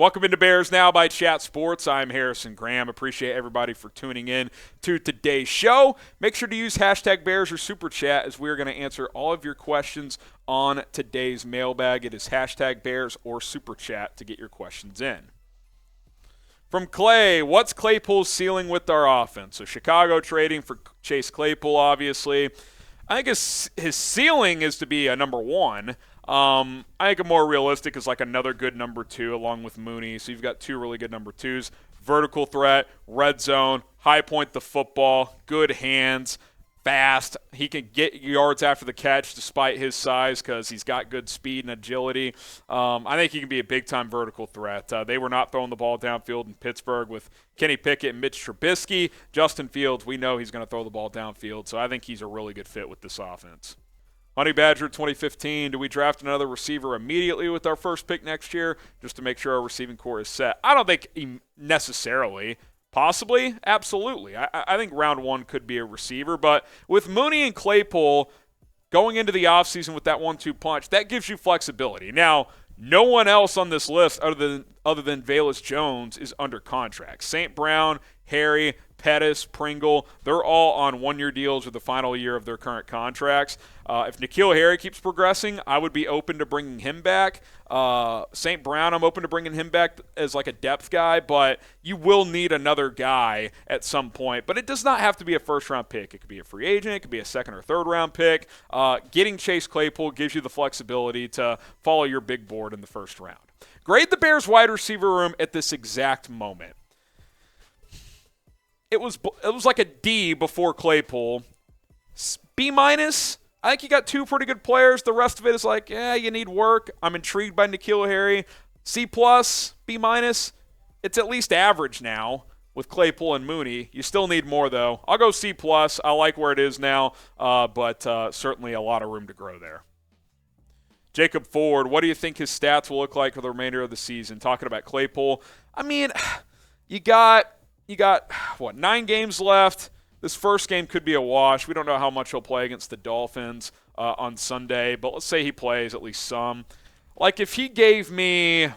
Welcome into Bears Now by Chat Sports. I'm Harrison Graham. Appreciate everybody for tuning in to today's show. Make sure to use hashtag Bears or Super Chat as we're going to answer all of your questions on today's mailbag. It is hashtag Bears or Super Chat to get your questions in. From Clay, what's Claypool's ceiling with our offense? So Chicago trading for Chase Claypool, obviously. I think his ceiling is to be a number one. I think a more realistic is like another good number two along with Mooney. So you've got two really good number twos. Vertical threat, red zone, high point the football, good hands, fast. He can get yards after the catch despite his size because he's got good speed and agility. I think he can be a big-time vertical threat. They were not throwing the ball downfield in Pittsburgh with Kenny Pickett and Mitch Trubisky. Justin Fields, we know he's going to throw the ball downfield, so I think he's a really good fit with this offense. Honey Badger 2015, do we draft another receiver immediately with our first pick next year just to make sure our receiving core is set? I don't think necessarily. Possibly, absolutely. I think round one could be a receiver, but with Mooney and Claypool going into the offseason with that 1-2 punch, that gives you flexibility. Now, no one else on this list other than Velus Jones is under contract. St. Brown, Harry, Pettis, Pringle, they're all on one-year deals with the final year of their current contracts. If N'Keal Harry keeps progressing, I would be open to bringing him back. St. Brown, I'm open to bringing him back as like a depth guy, but you will need another guy at some point. But it does not have to be a first-round pick. It could be a free agent. It could be a second- or third-round pick. Getting Chase Claypool gives you the flexibility to follow your big board in the first round. Grade the Bears wide receiver room at this exact moment. It was like a D before Claypool. B-. I think you got two pretty good players. The rest of it is like, you need work. I'm intrigued by N'Keal Harry. C+, B-. It's at least average now with Claypool and Mooney. You still need more, though. I'll go C+. I like where it is now, but certainly a lot of room to grow there. Jacob Ford, what do you think his stats will look like for the remainder of the season? Talking about Claypool. I mean, you got 9 games left. This first game could be a wash. We don't know how much he'll play against the Dolphins on Sunday, but let's say he plays at least some. Like if he gave me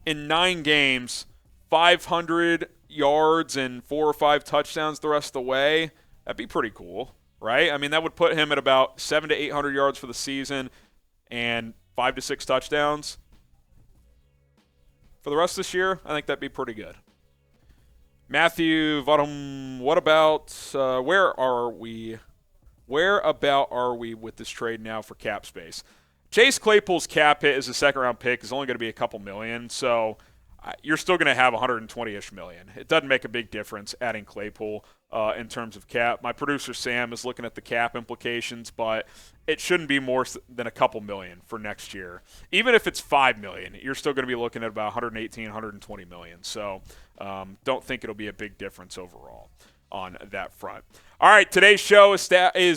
in 9 games 500 yards and 4 or 5 touchdowns the rest of the way, that'd be pretty cool, right? I mean, that would put him at about 700 to 800 yards for the season and 5 to 6 touchdowns. For the rest of this year, I think that'd be pretty good. Matthew Vodum, what about where are we? Where about are we with this trade now for cap space? Chase Claypool's cap hit as a second-round pick is only going to be a couple million, so you're still going to have 120-ish million. It doesn't make a big difference adding Claypool in terms of cap. My producer Sam is looking at the cap implications, but it shouldn't be more than a couple million for next year. Even if it's $5 million, you're still going to be looking at about 118, 120 million. So don't think it'll be a big difference overall on that front. All right, today's show is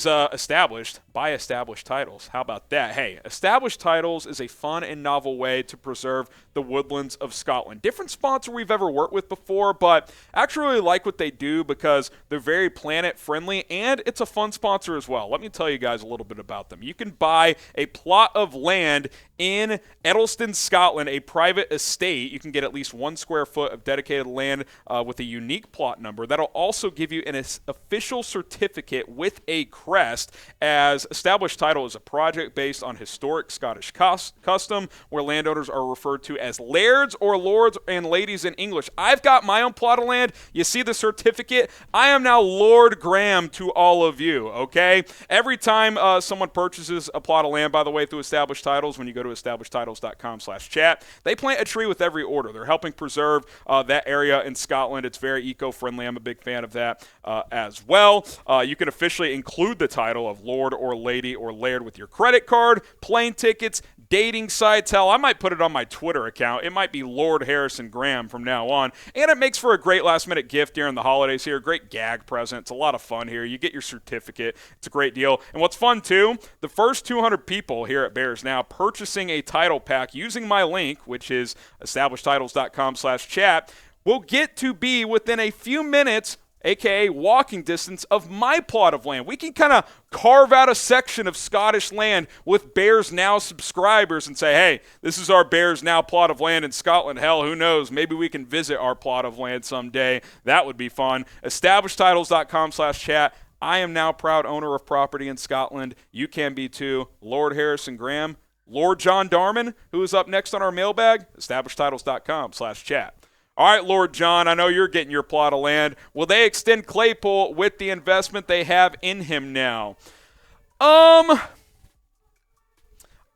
established by Established Titles. How about that? Hey, Established Titles is a fun and novel way to preserve the woodlands of Scotland. Different sponsor we've ever worked with before, but I actually really like what they do because they're very planet-friendly, and it's a fun sponsor as well. Let me tell you guys a little bit about them. You can buy a plot of land in Edelston, Scotland, a private estate. You can get at least 1 square foot of dedicated land with a unique plot number. That'll also give you an official certificate with a crest, as Established Title is a project based on historic Scottish custom where landowners are referred to as lairds or lords and ladies in English. I've got my own plot of land. You see the certificate? I am now Lord Graham to all of you, okay? Every time someone purchases a plot of land, by the way, through Established Titles, when you go to establishedtitles.com/chat, they plant a tree with every order. They're helping preserve that area in Scotland. It's very eco-friendly. I'm a big fan of that as well. You can officially include the title of Lord or Lady or Laird with your credit card, plane tickets, dating sites. Hell, I might put it on my Twitter account. It might be Lord Harrison Graham from now on. And it makes for a great last-minute gift during the holidays here. Great gag present. It's a lot of fun here. You get your certificate. It's a great deal. And what's fun, too, the first 200 people here at Bears Now purchasing a title pack using my link, which is establishedtitles.com/chat, will get to be, within a few minutes, a.k.a. walking distance of my plot of land. We can kind of carve out a section of Scottish land with Bears Now subscribers and say, hey, this is our Bears Now plot of land in Scotland. Hell, who knows? Maybe we can visit our plot of land someday. That would be fun. EstablishedTitles.com/chat. I am now proud owner of property in Scotland. You can be too. Lord Harrison Graham, Lord John Darman, who is up next on our mailbag, EstablishedTitles.com/chat. All right, Lord John, I know you're getting your plot of land. Will they extend Claypool with the investment they have in him now?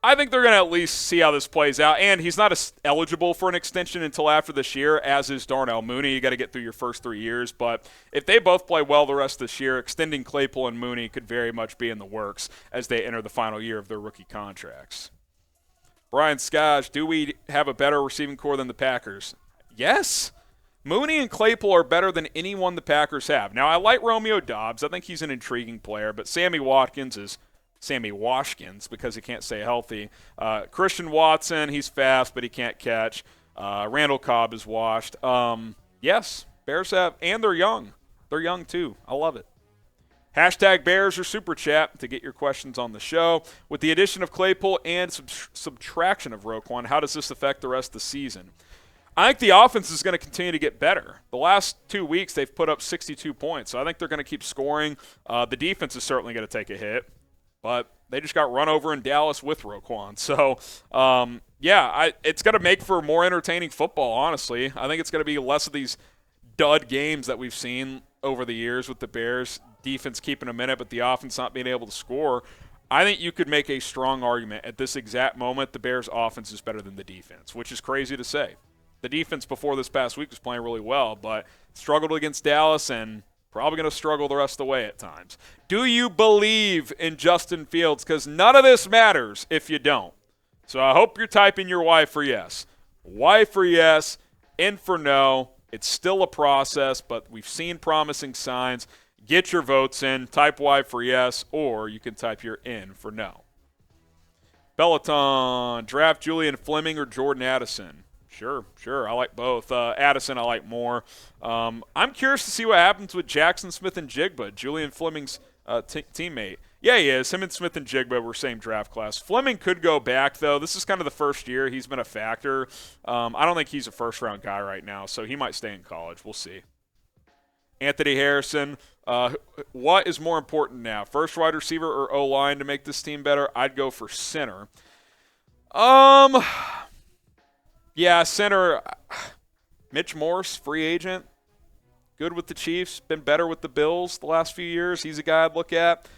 I think they're going to at least see how this plays out. And he's not eligible for an extension until after this year, as is Darnell Mooney. You got to get through your first 3 years. But if they both play well the rest of this year, extending Claypool and Mooney could very much be in the works as they enter the final year of their rookie contracts. Brian Scotch, do we have a better receiving core than the Packers? Yes. Mooney and Claypool are better than anyone the Packers have. Now, I like Romeo Doubs. I think he's an intriguing player. But Sammy Watkins is Sammy Washkins because he can't stay healthy. Christian Watson, he's fast, but he can't catch. Randall Cobb is washed. Yes, Bears have, and they're young. They're young, too. I love it. Hashtag Bears or Super Chat to get your questions on the show. With the addition of Claypool and subtraction of Roquan, how does this affect the rest of the season? I think the offense is going to continue to get better. The last 2 weeks, they've put up 62 points, so I think they're going to keep scoring. The defense is certainly going to take a hit. But they just got run over in Dallas with Roquan. So, it's going to make for more entertaining football, honestly. I think it's going to be less of these dud games that we've seen over the years with the Bears. Defense keeping them in it, but the offense not being able to score. I think you could make a strong argument at this exact moment the Bears' offense is better than the defense, which is crazy to say. The defense before this past week was playing really well, but struggled against Dallas and probably going to struggle the rest of the way at times. Do you believe in Justin Fields? Because none of this matters if you don't. So I hope you're typing your Y for yes. Y for yes, N for no. It's still a process, but we've seen promising signs. Get your votes in. Type Y for yes, or you can type your N for no. Peloton, draft Julian Fleming or Jordan Addison? Sure. I like both. Addison I like more. I'm curious to see what happens with Jackson Smith and Jigba, Julian Fleming's teammate. Yeah, he is. Him and Smith and Jigba were same draft class. Fleming could go back, though. This is kind of the first year he's been a factor. I don't think he's a first-round guy right now, so he might stay in college. We'll see. Anthony Harrison, what is more important now, first wide receiver or O-line to make this team better? I'd go for center. Yeah, center, Mitch Morse, free agent, good with the Chiefs, been better with the Bills the last few years. He's a guy I'd look at.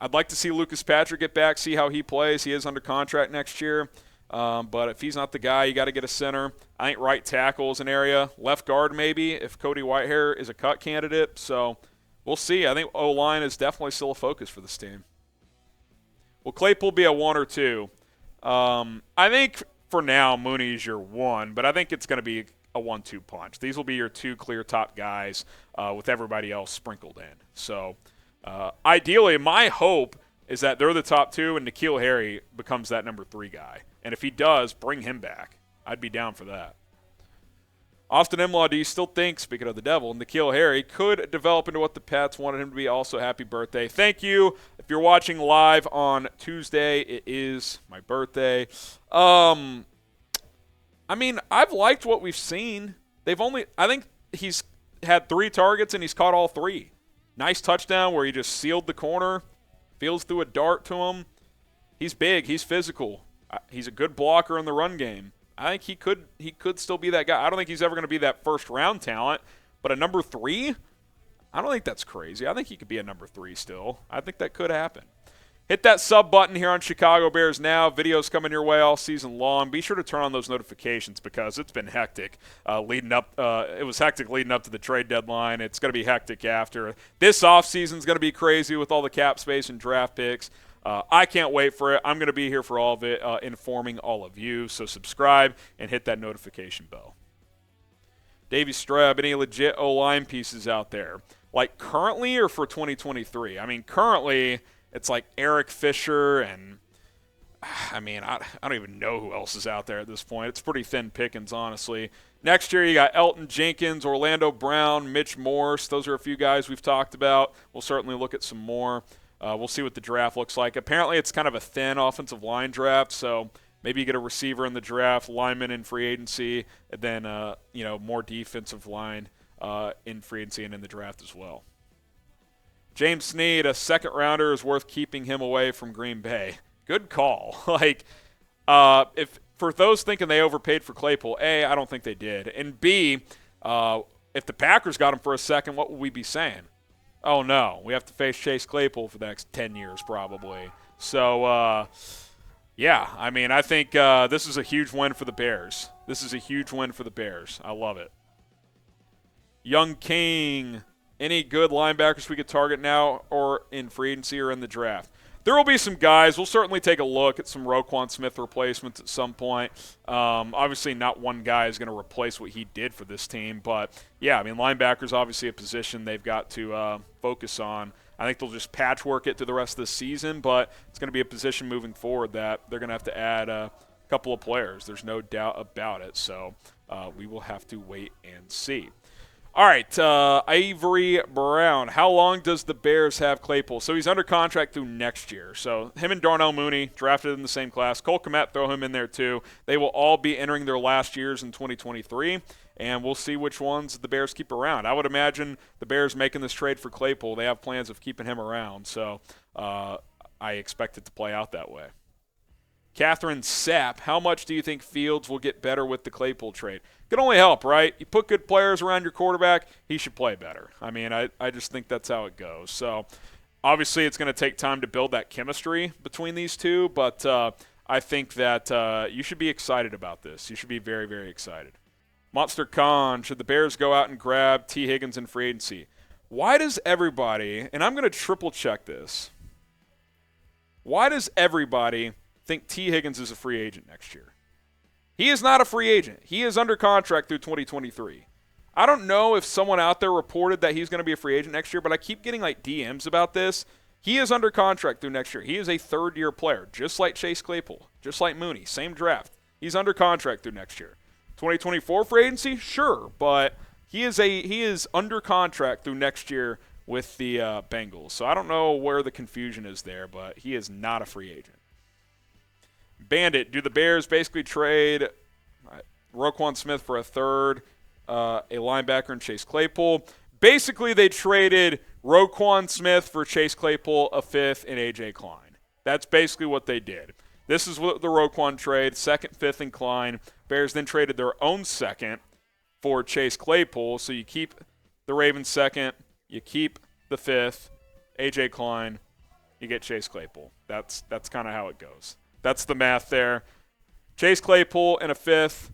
I'd like to see Lucas Patrick get back, see how he plays. He is under contract next year. But if he's not the guy, you got to get a center. I think right tackle is an area. Left guard maybe if Cody Whitehair is a cut candidate. So we'll see. I think O-line is definitely still a focus for this team. Will Claypool be a 1 or 2? I think – for now, Mooney is your 1, but I think it's going to be a 1-2 punch. These will be your 2 clear top guys with everybody else sprinkled in. So, ideally, my hope is that they're the top 2 and N'Keal Harry becomes that number 3 guy. And if he does, bring him back. I'd be down for that. Austin Imlaw, do you still think, speaking of the devil, N'Keal Harry could develop into what the Pats wanted him to be? Also, happy birthday. Thank you. If you're watching live on Tuesday, it is my birthday. I mean, I've liked what we've seen. I think he's had 3 targets and he's caught all 3. Nice touchdown where he just sealed the corner, Fields threw a dart to him. He's big. He's physical. He's a good blocker in the run game. I think he could still be that guy. I don't think he's ever going to be that first-round talent, but a number 3, I don't think that's crazy. I think he could be a number 3 still. I think that could happen. Hit that sub button here on Chicago Bears Now. Videos coming your way all season long. Be sure to turn on those notifications because it's been hectic leading up. It was hectic leading up to the trade deadline. It's going to be hectic after. This offseason is going to be crazy with all the cap space and draft picks. I can't wait for it. I'm going to be here for all of it, informing all of you. So subscribe and hit that notification bell. Davey Streb, any legit O-line pieces out there? Like currently or for 2023? I mean, currently it's like Eric Fisher and, I mean, I don't even know who else is out there at this point. It's pretty thin pickings, honestly. Next year, you got Elton Jenkins, Orlando Brown, Mitch Morse. Those are a few guys we've talked about. We'll certainly look at some more. We'll see what the draft looks like. Apparently, it's kind of a thin offensive line draft, so maybe you get a receiver in the draft, lineman in free agency, and then more defensive line in free agency and in the draft as well. James Snead, a second rounder, is worth keeping him away from Green Bay. Good call. If for those thinking they overpaid for Claypool, A, I don't think they did, and B, if the Packers got him for a second, what would we be saying? Oh no, we have to face Chase Claypool for the next 10 years probably. So, I think this is a huge win for the Bears. I love it. Young King, any good linebackers we could target now or in free agency or in the draft? There will be some guys. We'll certainly take a look at some Roquan Smith replacements at some point. Obviously, not one guy is going to replace what he did for this team. But, linebacker is obviously a position they've got to focus on. I think they'll just patchwork it through the rest of the season, but it's going to be a position moving forward that they're going to have to add a couple of players. There's no doubt about it. So we will have to wait and see. All right, Avery Brown. How long does the Bears have Claypool? So he's under contract through next year. So him and Darnell Mooney, drafted in the same class. Cole Kmet, throw him in there too. They will all be entering their last years in 2023, and we'll see which ones the Bears keep around. I would imagine the Bears making this trade for Claypool, they have plans of keeping him around. So I expect it to play out that way. Catherine Sapp, how much do you think Fields will get better with the Claypool trade? Can only help, right? You put good players around your quarterback, he should play better. I just think that's how it goes. So, obviously, it's going to take time to build that chemistry between these two, but I think that you should be excited about this. You should be very, very excited. Monster Khan, should the Bears go out and grab T. Higgins in free agency? Why does everybody, and I'm going to triple check this, why does everybody think T. Higgins is a free agent next year? He is not a free agent. He is under contract through 2023. I don't know if someone out there reported that he's going to be a free agent next year, but I keep getting DMs about this. He is under contract through next year. He is a third-year player, just like Chase Claypool, just like Mooney, same draft. He's under contract through next year. 2024 free agency, sure, but he is under contract through next year with the Bengals. So I don't know where the confusion is there, but he is not a free agent. Bandit, do the Bears basically trade Roquan Smith for a third, a linebacker, and Chase Claypool? Basically, they traded Roquan Smith for Chase Claypool, a fifth, and A.J. Klein. That's basically what they did. This is what the Roquan trade, second, fifth, and Klein. Bears then traded their own second for Chase Claypool, so you keep the Ravens second, you keep the fifth, A.J. Klein, you get Chase Claypool. That's kind of how it goes. That's the math there. Chase Claypool and a fifth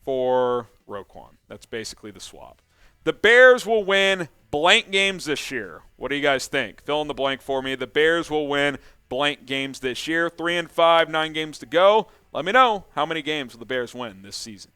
for Roquan. That's basically the swap. The Bears will win blank games this year. What do you guys think? Fill in the blank for me. The Bears will win blank games this year. 3-5, 9 games to go. Let me know how many games will the Bears win this season.